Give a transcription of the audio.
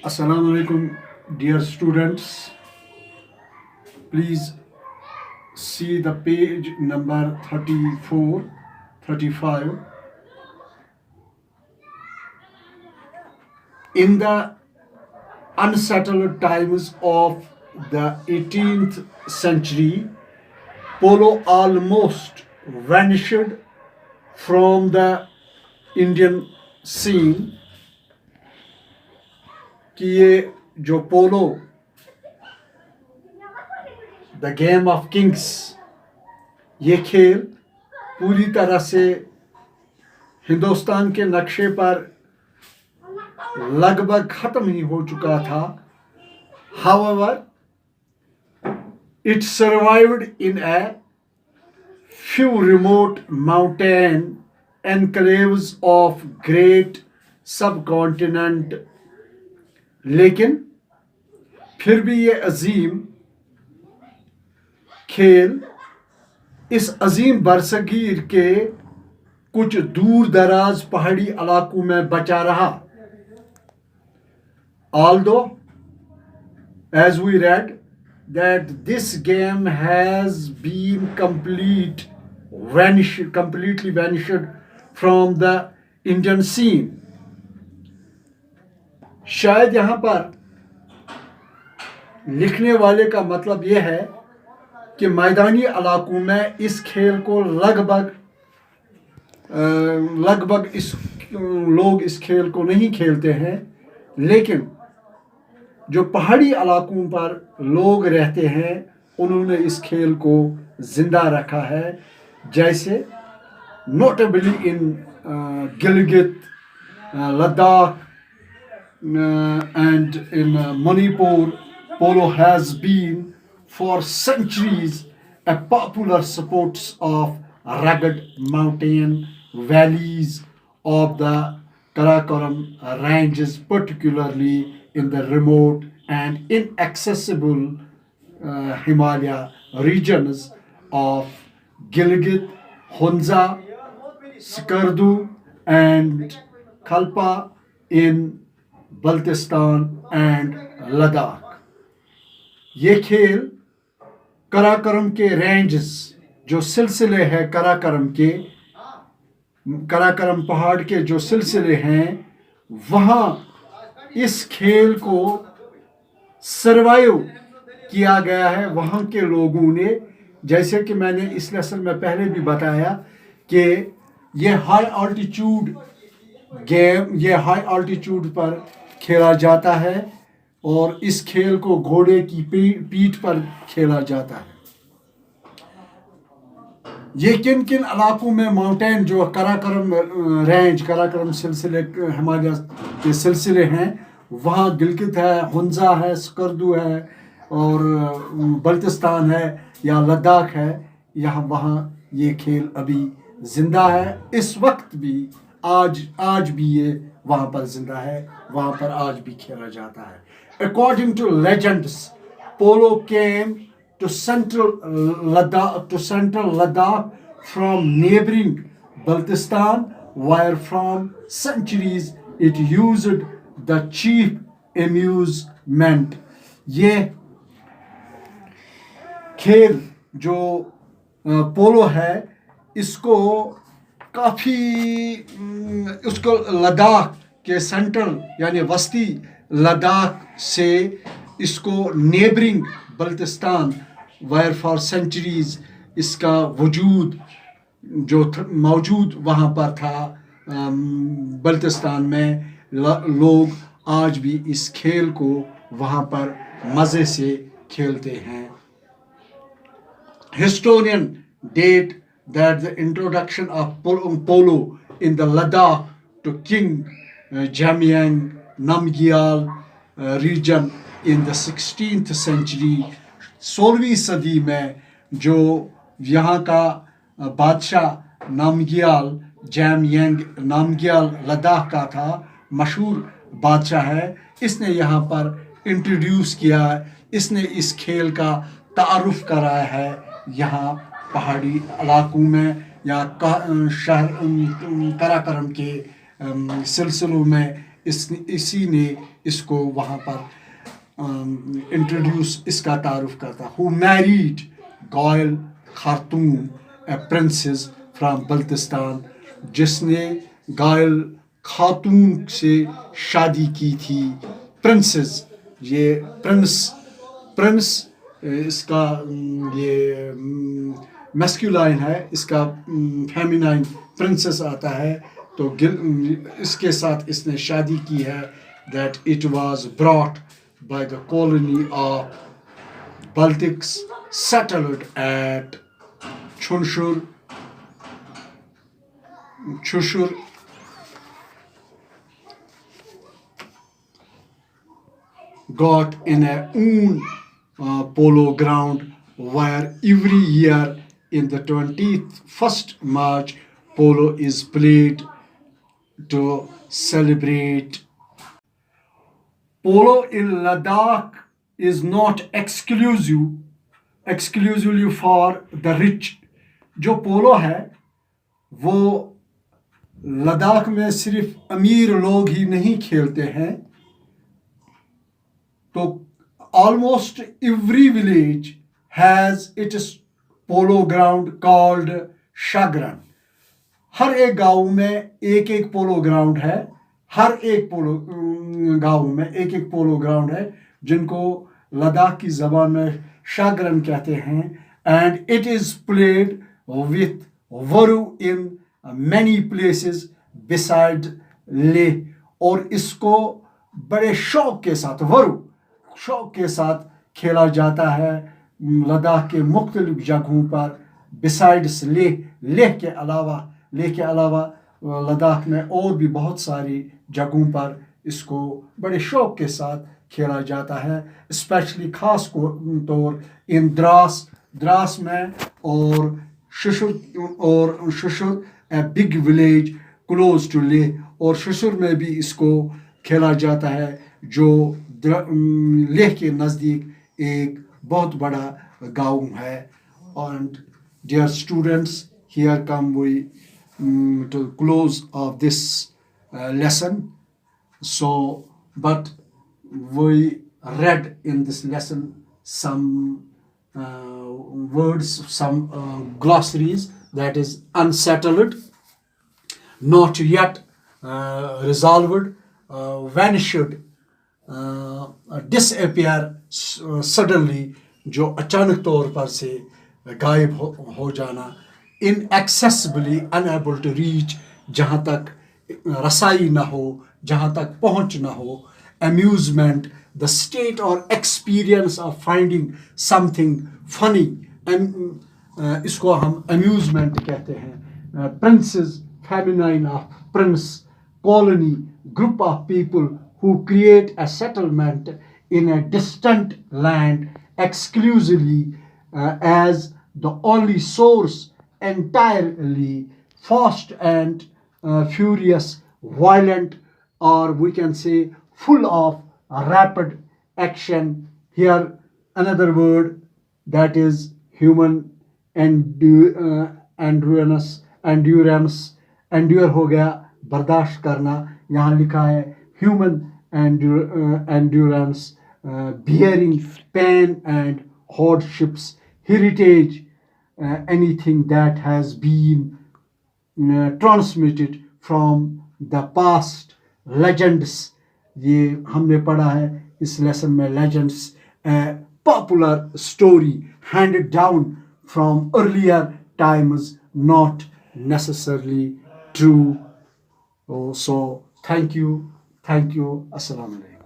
Assalamu alaikum, dear students. Please see the page number 34, 35. In the unsettled times of the 18th century, polo almost vanished from the Indian scene. कि ये जो पोलो the game of Kings ये खेल पूरी तरह से हिंदुस्तान के नक्शे पर लगभग ख़त्म ही हो चुका था. However, it survived in a few remote mountain enclaves of great subcontinent. लेकिन फिर भी ये अजीम खेल इस अजीम बरसगीर के कुछ दूर दराज पहाड़ी इलाकों में बचा रहा. Although, as we read, that this game has been completely vanished from the Indian scene. शायद यहाँ पर लिखने वाले का मतलब यह है कि मैदानी इलाकों में इस खेल को लगभग लोग इस खेल को नहीं खेलते हैं, लेकिन जो पहाड़ी इलाकों पर लोग रहते हैं उन्होंने इस खेल को जिंदा रखा है. जैसे notably in Gilgit, Ladakh and in Manipur, polo has been for centuries a popular sport of rugged mountain valleys of the Karakoram ranges, particularly in the remote and inaccessible Himalaya regions of Gilgit, Hunza, Skardu and Kalpa in Baltistan and Ladakh. ये खेल कराकरम के ranges जो सिलसिले हैं कराकरम पहाड़ के जो सिलसिले हैं वहाँ इस खेल को सरवाइव किया गया है वहाँ के लोगों ने. जैसे कि मैंने इस लेसन में पहले भी बताया कि ये हाई ऑल्टीट्यूड गेम ये हाई ऑल्टीट्यूड पर खेला जाता है और इस खेल को घोड़े की पीठ पर खेला जाता है. ये किन किन इलाकों में माउंटेन जो कराकरम रेंज कराकरम सिलसिले हिमालय के सिलसिले हैं वहाँ गिलगित है, हुंजा है, स्कर्दू है और बल्तिस्तान है या लद्दाख है. यहाँ वहाँ ये खेल अभी जिंदा है. इस वक्त भी आज भी ये वहाँ पर जिंदा है, वहाँ पर आज भी खेला जाता है. According to legends, polo came to central Ladakh from neighboring Baltistan, where from centuries it used the chief amusement. ये खेल जो पोलो है इसको उसको लद्दाख के सेंट्रल यानी वस्ती लद्दाख से इसको neighbouring Baltistan were for centuries इसका वजूद जो मौजूद वहाँ पर था बल्तिस्तान में लोग आज भी इस खेल को वहाँ पर मज़े से खेलते हैं. Historian date that the introduction of polo in the Ladakh to King Jamyang Namgyal region in the 16th century 16वीं सदी में जो यहाँ का बादशाह नामग्याल जैमयांग नामग्याल लद्दाख का था मशहूर बादशाह है. इसने यहाँ पर इंट्रोड्यूस किया, इसने इस खेल का तारुफ कराया है यहाँ पहाड़ी इलाकों में या शहर कराकरम के सिलसिलों में इसी ने इसको वहाँ पर इंट्रोड्यूस इसका तारुफ करता, who married Goyal Khatoon A princess from Baltistan, जिसने गायल खातून से शादी की थी। प्रिंसेस, ये प्रिंस इसका ये मैस्कुलाइन है, इसका फेमिनाइन प्रिंसेस आता है। तो इसके साथ इसने शादी की है। That it was brought by the colony of Baltics settled at Chunshur got in a own polo ground where every year in the 21st March polo is played to celebrate. Polo in Ladakh is not exclusively for the rich. जो पोलो है वो लद्दाख में सिर्फ अमीर लोग ही नहीं खेलते हैं। तो almost every village has its polo ground called shagran. हर एक गांव में एक एक पोलो ग्राउंड है। हर एक गांव में एक एक पोलो ग्राउंड है, जिनको लद्दाख की ज़बान में शागरन कहते हैं। And it is played with वरू in many places beside Leh. और इसको बड़े शौक के साथ, वरू शौक के साथ खेला जाता है लद्दाख के मुख्तलिफ जगहों पर। बिसाइड्स लेह के अलावा लद्दाख में और भी बहुत सारी जगहों पर इसको बड़े शौक के साथ खेला जाता है। स्पेशली खास तौर इन द्रास में और Shushur a big village close to Leh, और शुशुर में भी इसको खेला जाता है जो लेह के नज़दीक एक बहुत बड़ा गांव है। And dear students, here come we to the close of this lesson. So, but we read in this lesson some words, some glossaries, that is unsettled, not yet resolved, vanished, disappear suddenly, जो अचानक तौर पर से गायब हो जाना। inaccessibly, unable to reach, जहाँ तक रसाई ना हो, जहाँ तक पहुँच ना हो। amusement, the state or experience of finding something funny, इसको हम amusement कहते हैं। princes, feminine of prince, colony, group of people who create a settlement in a distant land exclusively as the only source, entirely fast and furious, violent, or we can say full of rapid action. Here another word, that is human endurance, endure हो गया बर्दाश्त करना। यहाँ लिखा है human endurance, bearing pain and hardships, heritage, anything that has been transmitted from the past, legends, ये हमने पढ़ा है इस लेसन में। legends, a popular story handed down from earlier times, not necessarily true. So thank you, assalamu alaikum.